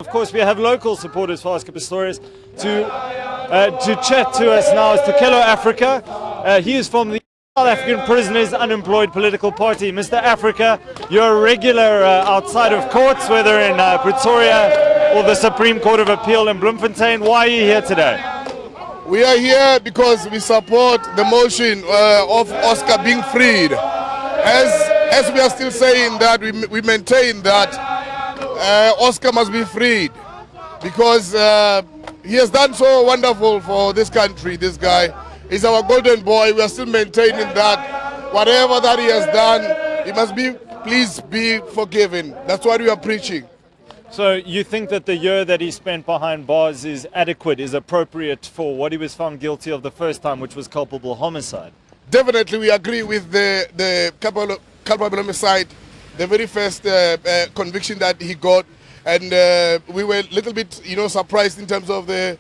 of course, we have local supporters for Oscar Pistorius. To chat to us now is Tokelo Africa. He is from the South African Prisoners Unemployed Political Party. Mr. Africa, you're a regular outside of courts, whether in Pretoria or the Supreme Court of Appeal in Bloemfontein. Why are you here today? We are here because we support the motion of Oscar being freed. As we are still saying that, we maintain that Oscar must be freed because he has done so wonderful for this country. This guy is our golden boy. We are still maintaining that whatever that he has done, he must be, please be forgiven. That's what we are preaching. So you think that the year that he spent behind bars is adequate, is appropriate for what he was found guilty of the first time, which was culpable homicide? Definitely, we agree with the culpable homicide, the very first conviction that he got, and we were a little bit, surprised in terms of the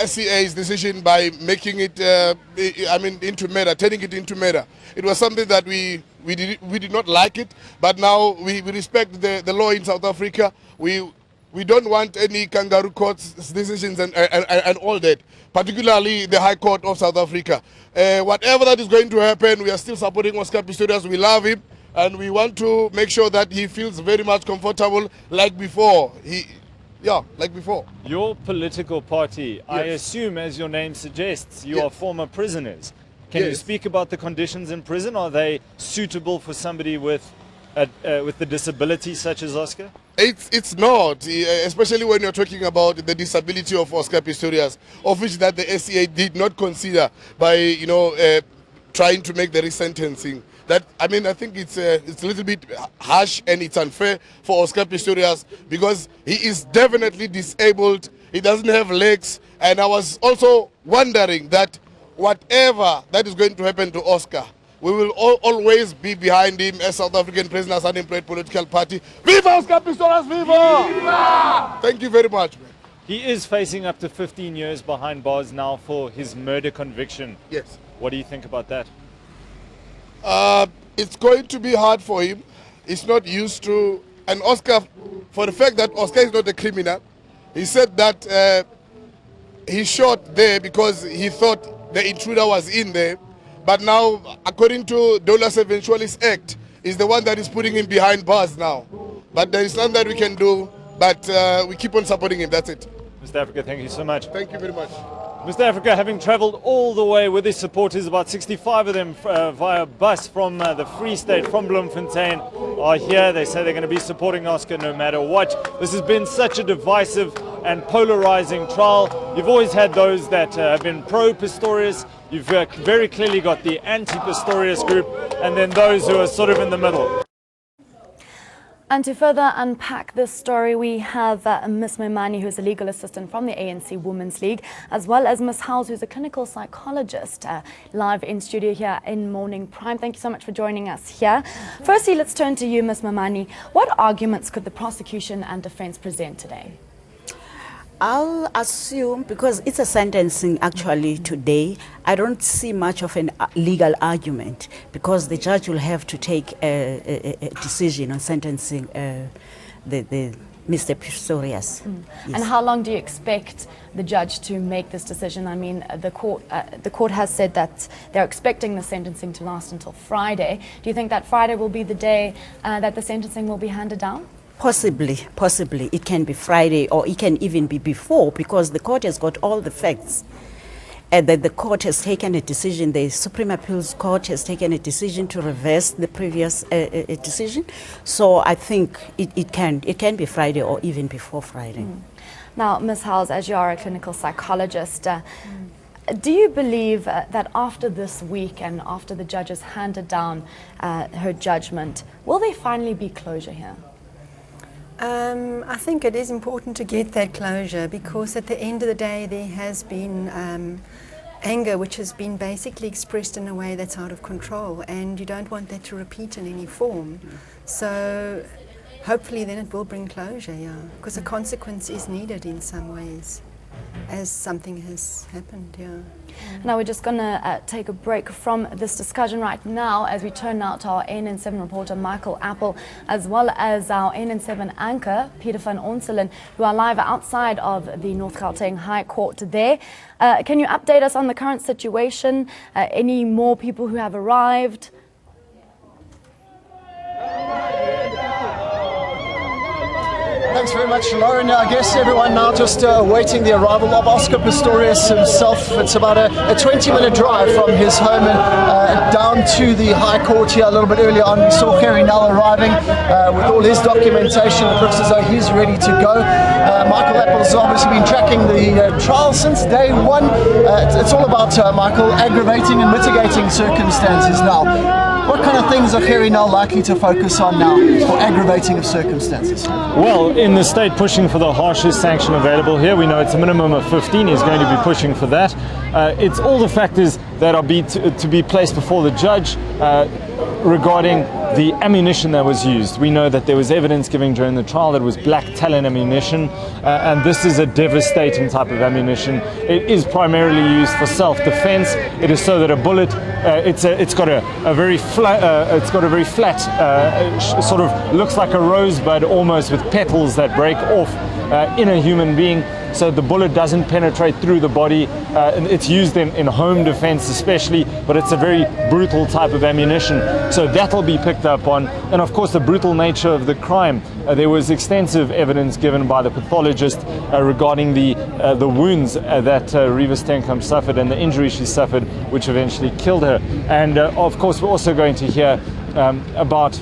SCA's decision by making it, into murder, turning it into murder. It was something that we did not like it, but now we respect the law in South Africa. We don't want any kangaroo court's decisions and all that, particularly the High Court of South Africa. Whatever that is going to happen, we are still supporting Oscar Pistorius. We love him, and we want to make sure that he feels very much comfortable like before. Like before. Your political party, yes. I assume, as your name suggests, you yes. are former prisoners. Can yes. you speak about the conditions in prison? Are they suitable for somebody with the disability such as Oscar? It's not, especially when you're talking about the disability of Oscar Pistorius, of which that the SCA did not consider by trying to make the resentencing. That I think it's a little bit harsh and it's unfair for Oscar Pistorius because he is definitely disabled. He doesn't have legs, and I was also wondering that whatever that is going to happen to Oscar, we will always be behind him as South African Prisoners Unemployed Political Party. Viva Oscar Pistorius, viva! Viva! Thank you very much, man. He is facing up to 15 years behind bars now for his murder conviction. Yes. What do you think about that? It's going to be hard for him. He's not used to, and Oscar, for the fact that Oscar is not a criminal, he said that he shot there because he thought the intruder was in there. But now, according to Dollar's Eventualist Act, is the one that is putting him behind bars now. But there is nothing that we can do, but we keep on supporting him, that's it. Mr. Africa, thank you so much. Thank you very much. Mr. Africa, having travelled all the way with his supporters, about 65 of them via bus from the Free State, from Bloemfontein, are here. They say they're going to be supporting Oscar no matter what. This has been such a divisive and polarizing trial. You've always had those that have been pro-Pistorius. You've very clearly got the anti-Pistorius group, and then those who are sort of in the middle. And to further unpack this story, we have Ms. Mamani, who's a legal assistant from the ANC Womens League, as well as Ms. Howes, who's a clinical psychologist, live in studio here in Morning Prime. Thank you so much for joining us here. Firstly, let's turn to you, Ms. Mamani. What arguments could the prosecution and defense present today? I'll assume, because it's a sentencing actually today, I don't see much of a legal argument because the judge will have to take a decision on sentencing the Mr. Pistorius. Yes. And how long do you expect the judge to make this decision? I mean, the court has said that they're expecting the sentencing to last until Friday. Do you think that Friday will be the day that the sentencing will be handed down? Possibly. It can be Friday, or it can even be before, because the court has got all the facts. And that the court has taken a decision, the Supreme Appeals Court has taken a decision to reverse the previous decision. So I think it can be Friday or even before Friday. Now, Ms. Howes, as you are a clinical psychologist, do you believe that after this week and after the judge has handed down her judgment, will there finally be closure here? I think it is important to get that closure, because at the end of the day there has been anger which has been basically expressed in a way that's out of control, and you don't want that to repeat in any form. So hopefully then it will bring closure, yeah, because a consequence is needed in some ways. as something has happened, yeah. Now we're just going to take a break from this discussion right now as we turn now to our ANN7 reporter Michael Apple, as well as our ANN7 anchor Peter van Onselen, who are live outside of the North Gauteng High Court there. Can you update us on the current situation? Any more people who have arrived? Thanks very much, Lauren. I guess everyone now just awaiting the arrival of Oscar Pistorius himself. It's about a 20-minute drive from his home and down to the High Court here. A little bit earlier on, we saw Kerry Nell arriving with all his documentation. It looks as though he's ready to go. Michael Apple's obviously been tracking the trial since day one. It's all about, Michael, aggravating and mitigating circumstances now. What kind of things are Kerry Nell likely to focus on now for aggravating of circumstances? Well, in the state pushing for the harshest sanction available here, we know it's a minimum of 15. He's going to be pushing for that. It's all the factors that are to be placed before the judge regarding the ammunition that was used. We know that there was evidence given during the trial that it was black talon ammunition, and this is a devastating type of ammunition. It is primarily used for self-defense. It is so that a bullet, it's got a very flat, sort of looks like a rosebud almost, with petals that break off in a human being, so the bullet doesn't penetrate through the body. It's used in home defense especially, but it's a very brutal type of ammunition, so that'll be picked up on. And of course the brutal nature of the crime. There was extensive evidence given by the pathologist regarding the wounds that Riva Steenkamp suffered and the injuries she suffered, which eventually killed her. And of course we're also going to hear about,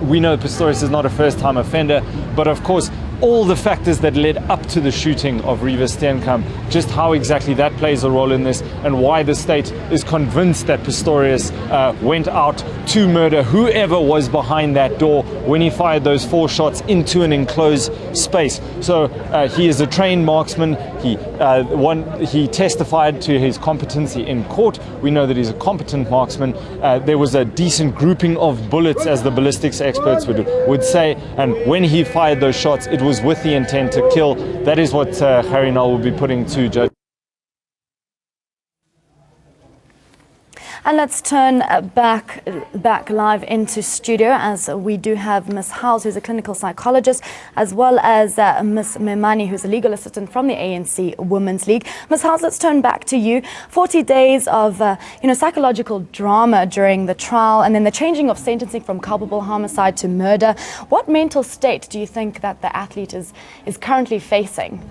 we know Pistorius is not a first-time offender, but of course all the factors that led up to the shooting of Riva Steenkamp, just how exactly that plays a role in this, and why the state is convinced that Pistorius went out to murder whoever was behind that door when he fired those 4 shots into an enclosed space. So he is a trained marksman. He testified to his competency in court. We know that he's a competent marksman. There was a decent grouping of bullets, as the ballistics experts would say, and when he fired those shots, it was with the intent to kill. That is what Kerry Nell will be putting to judge. And let's turn back live into studio, as we do have Ms. House, who's a clinical psychologist, as well as Ms. Mamani, who's a legal assistant from the ANC Womens League. Ms. House, let's turn back to you. 40 days of psychological drama during the trial, and then the changing of sentencing from culpable homicide to murder. What mental state do you think that the athlete is currently facing?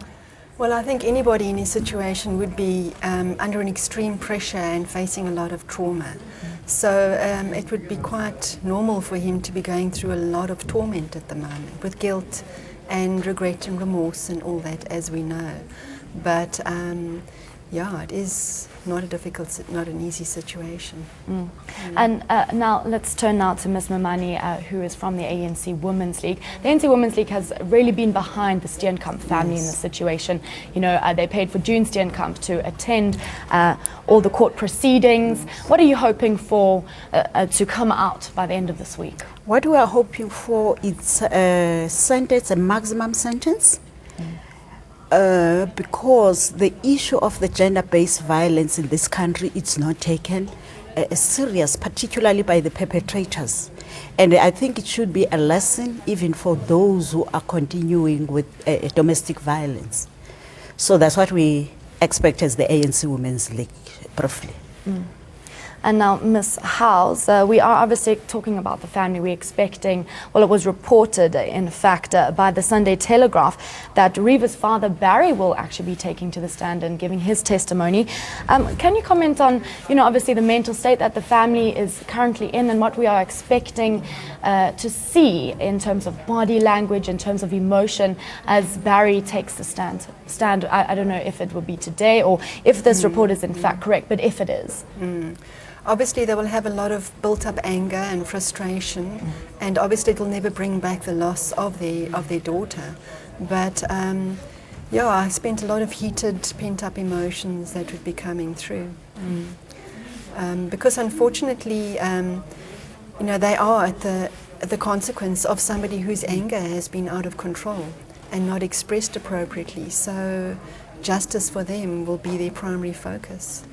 Well, I think anybody in his situation would be under an extreme pressure and facing a lot of trauma. So it would be quite normal for him to be going through a lot of torment at the moment, with guilt and regret and remorse and all that, as we know. But yeah, it is not an easy situation. And now let's turn now to Ms. Mamani, who is from the ANC Womens League. The ANC Womens League has really been behind the Steenkamp family in this situation. You know, they paid for June Steenkamp to attend all the court proceedings. What are you hoping for to come out by the end of this week? What we are hoping for is a sentence, a maximum sentence. Because the issue of the gender-based violence in this country, it's not taken serious, particularly by the perpetrators. And I think it should be a lesson even for those who are continuing with domestic violence. So that's what we expect as the ANC Women's League, briefly. And now, Ms. House, we are obviously talking about the family. We're expecting, well, it was reported, in fact, by the Sunday Telegraph, that Riva's father, Barry, will actually be taking to the stand and giving his testimony. Can you comment on, obviously the mental state that the family is currently in, and what we are expecting to see in terms of body language, in terms of emotion, as Barry takes the stand? I don't know if it will be today or if this report is in fact correct, but if it is. Obviously they will have a lot of built-up anger and frustration, and obviously it will never bring back the loss of their daughter. But yeah, I spent a lot of heated, pent-up emotions that would be coming through. Because unfortunately, they are at the consequence of somebody whose anger has been out of control and not expressed appropriately. So justice for them will be their primary focus.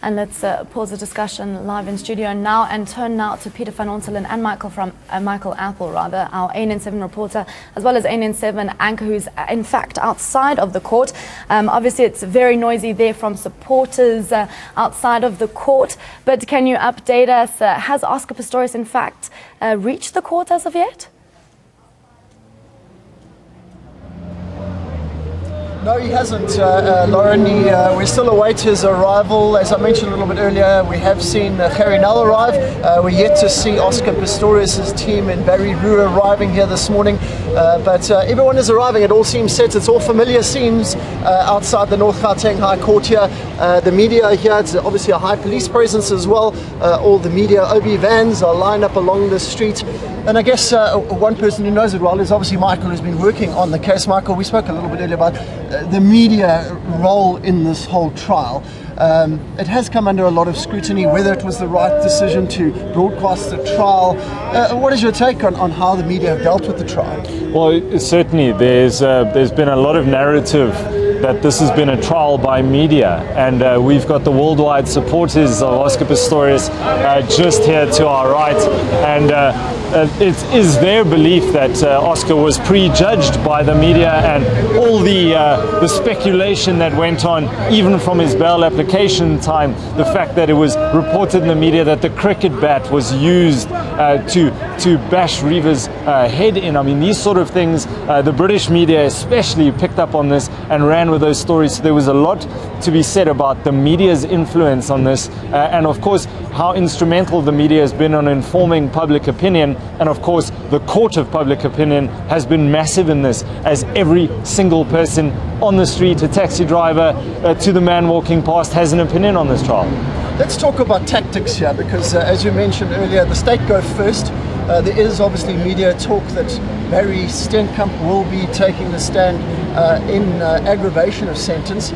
And let's pause the discussion live in studio now and turn now to Peter van Onselen and Michael Apple, our ANN7 reporter, as well as ANN7 anchor, who's in fact outside of the court. Obviously, it's very noisy there from supporters outside of the court. But can you update us? Has Oscar Pistorius in fact reached the court as of yet? No, he hasn't, Lauren. We still await his arrival. As I mentioned a little bit earlier, we have seen Gerrie Nel arrive. We're yet to see Oscar Pistorius' team in Barry Roo arriving here this morning. But everyone is arriving. It all seems set. It's all familiar scenes outside the North Gauteng High Court here. The media are here. It's obviously a high police presence as well. All the media OB vans are lined up along the street. And I guess one person who knows it well is obviously Michael, who's been working on the case. Michael, we spoke a little bit earlier about the media role in this whole trial. It has come under a lot of scrutiny, whether it was the right decision to broadcast the trial. What is your take on how the media have dealt with the trial? Well, certainly there's been a lot of narrative that this has been a trial by media, and we've got the worldwide supporters of Oscar Pistorius just here to our right, and it is their belief that Oscar was prejudged by the media, and all the speculation that went on, even from his bail application time, the fact that it was reported in the media that the cricket bat was used to bash Reeva's head in. I mean, these sort of things, the British media especially picked up on this and ran with those stories. So there was a lot to be said about the media's influence on this, and of course how instrumental the media has been on informing public opinion. And of course the court of public opinion has been massive in this, as every single person on the street, a taxi driver to the man walking past, has an opinion on this trial. Let's talk about tactics here, because as you mentioned earlier, the state go first. There is obviously media talk that Barry Steenkamp will be taking the stand in aggravation of sentence.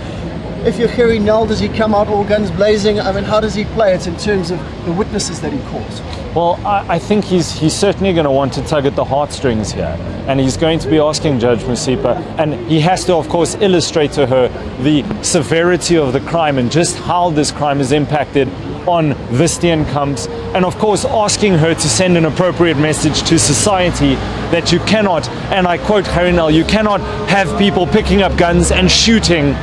If you're Gerrie Nel, does he come out all guns blazing? I mean, how does he play it in terms of the witnesses that he calls? Well, I think he's certainly going to want to tug at the heartstrings here, and he's going to be asking Judge Masipa, and he has to, of course, illustrate to her the severity of the crime and just how this crime has impacted on the Steenkamps, and of course asking her to send an appropriate message to society that you cannot, and I quote Gerrie Nel, you cannot have people picking up guns and shooting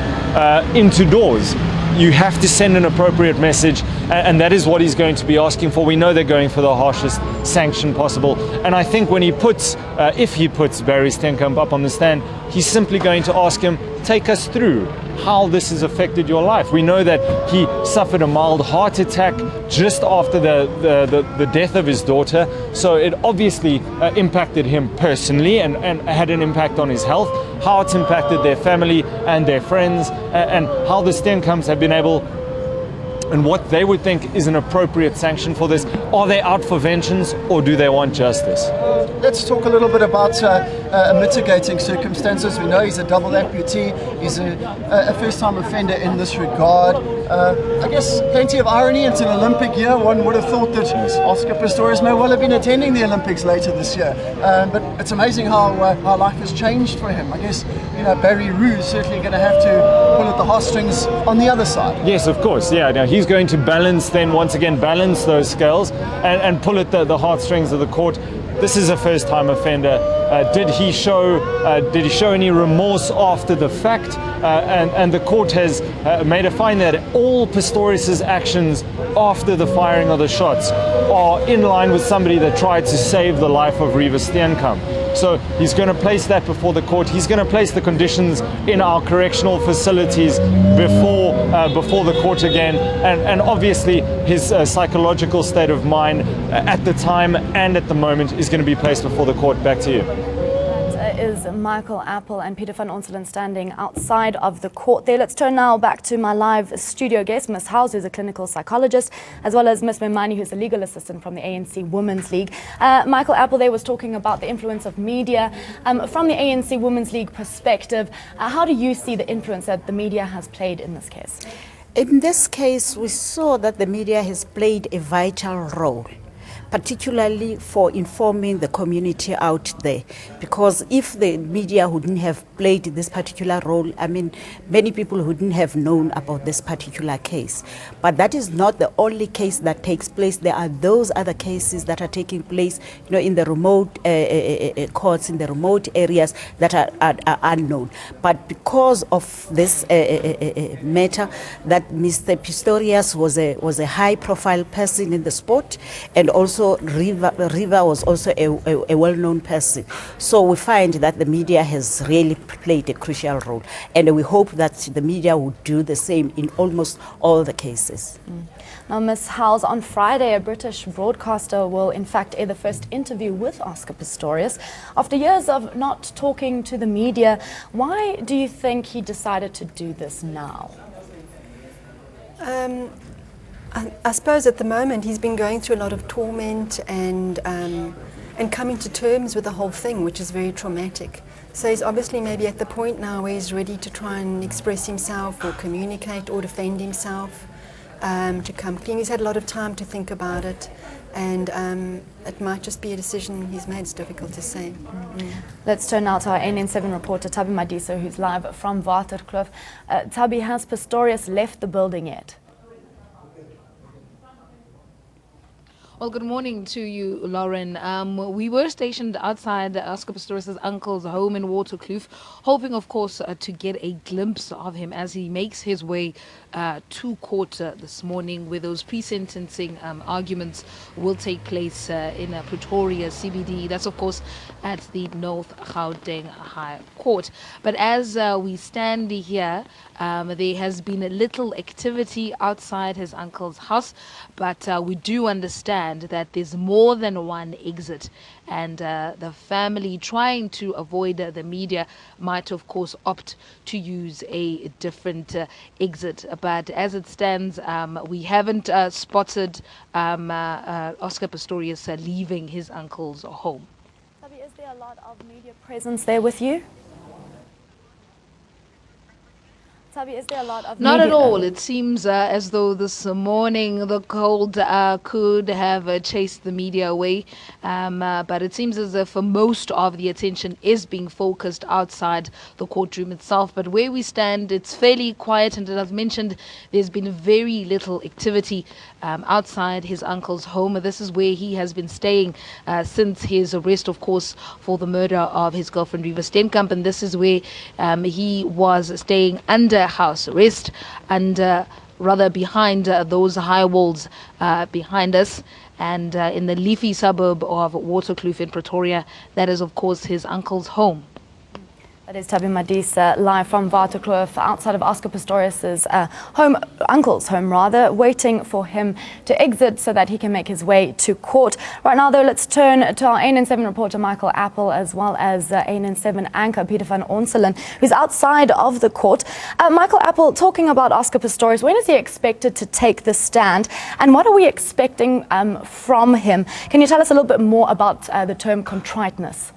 into doors. You have to send an appropriate message, and that is what he's going to be asking for. We know they're going for the harshest sanction possible, and I think when he puts, if he puts Barry Steenkamp up on the stand, he's simply going to ask him, take us through how this has affected your life. We know that he suffered a mild heart attack just after the death of his daughter, so it obviously impacted him personally and had an impact on his health, how it's impacted their family and their friends, and how the Steenkamps have been able, and what they would think is an appropriate sanction for this. Are they out for vengeance, or do they want justice? Let's talk a little bit about mitigating circumstances. We know he's a double amputee. He's a first-time offender in this regard. I guess plenty of irony. It's an Olympic year. One would have thought that Oscar Pistorius may well have been attending the Olympics later this year. But it's amazing how life has changed for him. I guess, Barry Roo is certainly going to have to pull at the heartstrings on the other side. Yes, of course. Yeah. Now he's going to balance those scales and pull at the heartstrings of the court. This is a first-time offender. Did he show any remorse after the fact? And the court has made a find that all Pistorius' actions after the firing of the shots are in line with somebody that tried to save the life of Reeva Steenkamp. So he's going to place that before the court. He's going to place the conditions in our correctional facilities before the court again, and obviously his psychological state of mind at the time and at the moment is going to be placed before the court. Back to you. That is Michael Apple and Peter van Onselen standing outside of the court there. Let's turn now back to my live studio guest, Ms. House, who's a clinical psychologist, as well as Ms. Mamani, who's a legal assistant from the ANC Womens League. Michael Apple there was talking about the influence of media. From the ANC Womens League perspective, how do you see the influence that the media has played in this case? In this case, we saw that the media has played a vital role. particularly for informing the community out there. Because if the media wouldn't have played this particular role, I mean, many people wouldn't have known about this particular case. But that is not the only case that takes place. There are those other cases that are taking place, in the remote courts, in the remote areas that are unknown. But because of this matter, that Mr. Pistorius was a high-profile person in the sport, and also Riva was also a well-known person. So we find that the media has really played a crucial role, and we hope that the media would do the same in almost all the cases. Now, Ms. Howes, on Friday, a British broadcaster will in fact air the first interview with Oscar Pistorius. After years of not talking to the media, why do you think he decided to do this now? I suppose at the moment he's been going through a lot of torment and coming to terms with the whole thing, which is very traumatic. So he's obviously maybe at the point now where he's ready to try and express himself or communicate or defend himself, to come clean. He's had a lot of time to think about it, and it might just be a decision he's made. It's difficult to say. Let's turn now to our ANC reporter, Tabi Madiso, who's live from Waterkloof. Tabi, has Pistorius left the building yet? Well, good morning to you, Lauren. We were stationed outside Oscar Pistorius' uncle's home in Waterkloof, hoping, of course, to get a glimpse of him as he makes his way to court this morning, where those pre-sentencing arguments will take place in Pretoria CBD. That's, of course, at the North Gauteng High Court. But as we stand here, there has been a little activity outside his uncle's house, but we do understand that there's more than one exit, and the family, trying to avoid the media, might of course opt to use a different exit. But as it stands, we haven't spotted Oscar Pistorius leaving his uncle's home. Tabi, is there a lot of media presence there with you? Tabi, is there a lot of Not media? at all. It seems as though this morning the cold could have chased the media away, but it seems as if most of the attention is being focused outside the courtroom itself. But where we stand, it's fairly quiet, and as I've mentioned, there's been very little activity outside his uncle's home. This is where he has been staying since his arrest, of course, for the murder of his girlfriend Riva Steenkamp, and this is where he was staying under house arrest, and rather behind those high walls behind us, and in the leafy suburb of Waterkloof in Pretoria. That is, of course, his uncle's home. That is Tabi Madisa, live from Waterkloof, outside of Oscar Pistorius' home, uncle's home rather, waiting for him to exit so that he can make his way to court. Right now, though, let's turn to our ANC reporter Michael Apple, as well as ANC anchor Peter van Onselen, who's outside of the court. Michael Apple, talking about Oscar Pistorius, when is he expected to take the stand, and what are we expecting from him? Can you tell us a little bit more about the term contriteness?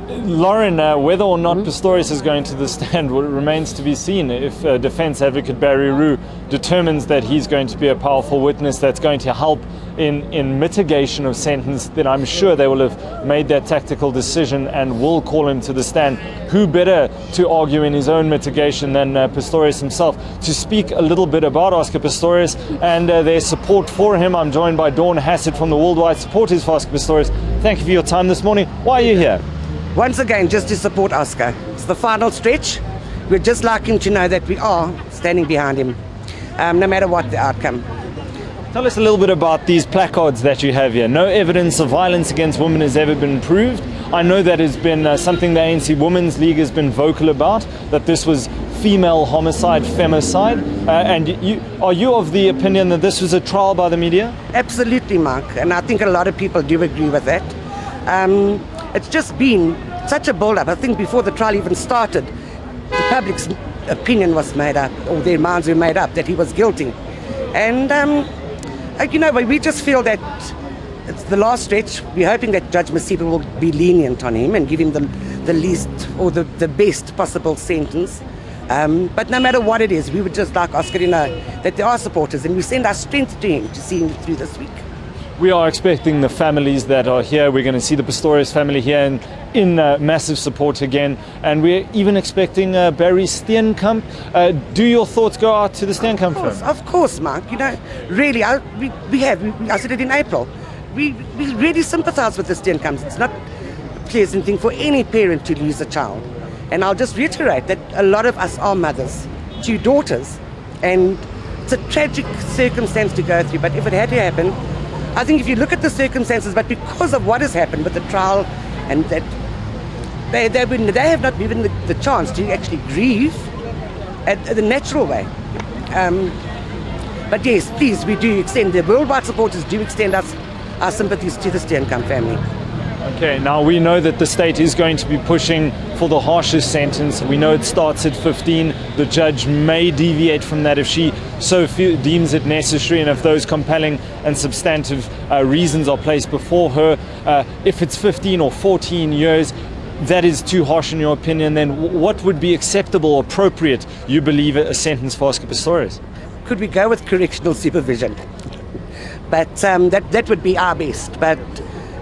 Lauren, whether or not Pistorius is going to the stand remains to be seen. If defense advocate Barry Roo determines that he's going to be a powerful witness that's going to help in mitigation of sentence, then I'm sure they will have made that tactical decision and will call him to the stand. Who better to argue in his own mitigation than Pistorius himself? To speak a little bit about Oscar Pistorius and their support for him, I'm joined by Dawn Hassett from the Worldwide Supporters for Oscar Pistorius. Thank you for your time this morning. Why are you here? Once again, just to support Oscar. It's the final stretch. We'd just like him to know that we are standing behind him, no matter what the outcome. Tell us a little bit about these placards that you have here. No evidence of violence against women has ever been proved. I know that has been something the ANC Womens League has been vocal about, that this was female homicide, femicide. Are you of the opinion that this was a trial by the media? Absolutely, Mark. And I think a lot of people do agree with that. It's just been such a build-up. I think before the trial even started, the public's opinion was made up, or their minds were made up, that he was guilty. And, we just feel that it's the last stretch. We're hoping that Judge Masipa will be lenient on him and give him the least or the best possible sentence. But no matter what it is, we would just like Oscar to know that there are supporters, and we send our strength to him to see him through this week. We are expecting the families that are here. We're going to see the Pistorius family here in massive support again. And we're even expecting Barry Steenkamp. Do your thoughts go out to the Steenkamp family? Of course, Mark. You know, really, I said it in April. We really sympathise with the Steenkamps. It's not a pleasant thing for any parent to lose a child. And I'll just reiterate that a lot of us are mothers, 2 daughters. And it's a tragic circumstance to go through. But if it had to happen, I think if you look at the circumstances, but because of what has happened with the trial, and that they have not given the chance to actually grieve at the natural way. But yes, please, we do extend, the worldwide supporters do extend our sympathies to the Steenkamp family. Okay, now we know that the state is going to be pushing for the harshest sentence. We know it starts at 15. The judge may deviate from that if she so deems it necessary, and if those compelling and substantive reasons are placed before her. If it's 15 or 14 years, that is too harsh in your opinion, then what would be acceptable, appropriate, you believe, a sentence for Oscar Pistorius? Could we go with correctional supervision? But that would be our best. But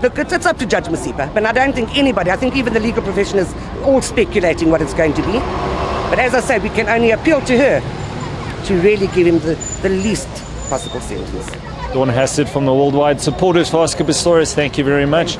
look, it's up to Judge Masipa, but I don't think anybody, I think even the legal profession is all speculating what it's going to be. But as I say, we can only appeal to her to really give him the least possible sentence. Dawn Hassett from the Worldwide Supporters for Oscar Pistorius, thank you very much.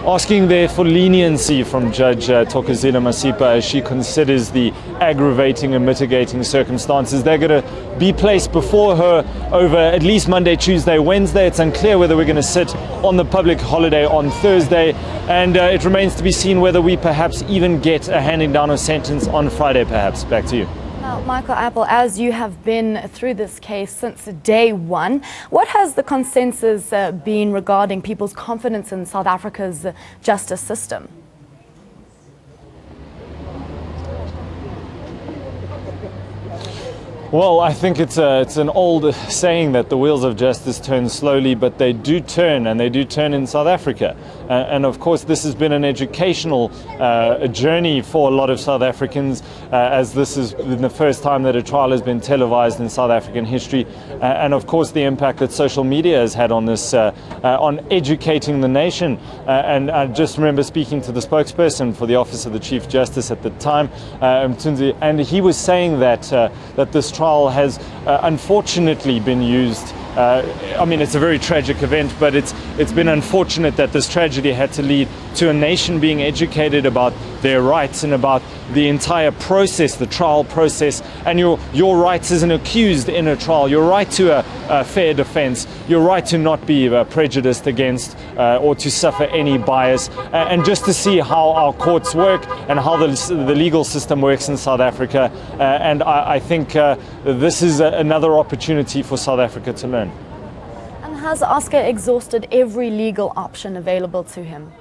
Asking there for leniency from Judge Thokozile Masipa as she considers the aggravating and mitigating circumstances. They're going to be placed before her over at least Monday, Tuesday, Wednesday. It's unclear whether we're going to sit on the public holiday on Thursday, and it remains to be seen whether we perhaps even get a handing down of sentence on Friday, perhaps. Back to you. Now, Michael Apple, as you have been through this case since day one, what has the consensus been regarding people's confidence in South Africa's justice system? Well, I think it's an old saying that the wheels of justice turn slowly, but they do turn, and they do turn in South Africa. And of course, this has been an educational journey for a lot of South Africans, as this is the first time that a trial has been televised in South African history. And of course, the impact that social media has had on this, on educating the nation. And I just remember speaking to the spokesperson for the Office of the Chief Justice at the time, Mtunzi, and he was saying that that this trial has unfortunately been used. I mean, it's a very tragic event, but it's been unfortunate that this tragedy had to lead to a nation being educated about their rights and about the entire process, the trial process, and your rights as an accused in a trial, your right to a fair defense, your right to not be prejudiced against or to suffer any bias, and just to see how our courts work and how the legal system works in South Africa. And I think this is another opportunity for South Africa to learn. And has Oscar exhausted every legal option available to him?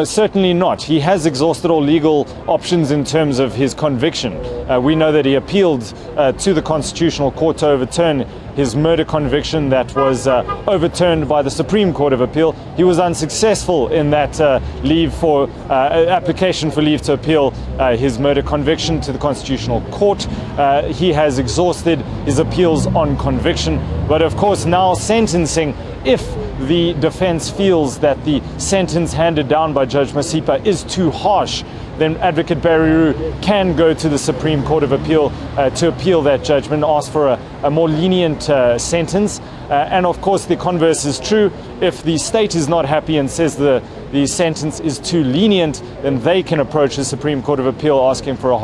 Certainly not. He has exhausted all legal options in terms of his conviction. We know that he appealed to the Constitutional Court to overturn his murder conviction that was overturned by the Supreme Court of Appeal. He was unsuccessful in that application for leave to appeal his murder conviction to the Constitutional Court. He has exhausted his appeals on conviction, but of course now sentencing, if the defense feels that the sentence handed down by Judge Masipa is too harsh, then Advocate Barry Roo can go to the Supreme Court of Appeal to appeal that judgment, ask for a more lenient sentence. And of course the converse is true. If the state is not happy and says the sentence is too lenient, then they can approach the Supreme Court of Appeal asking for a harsh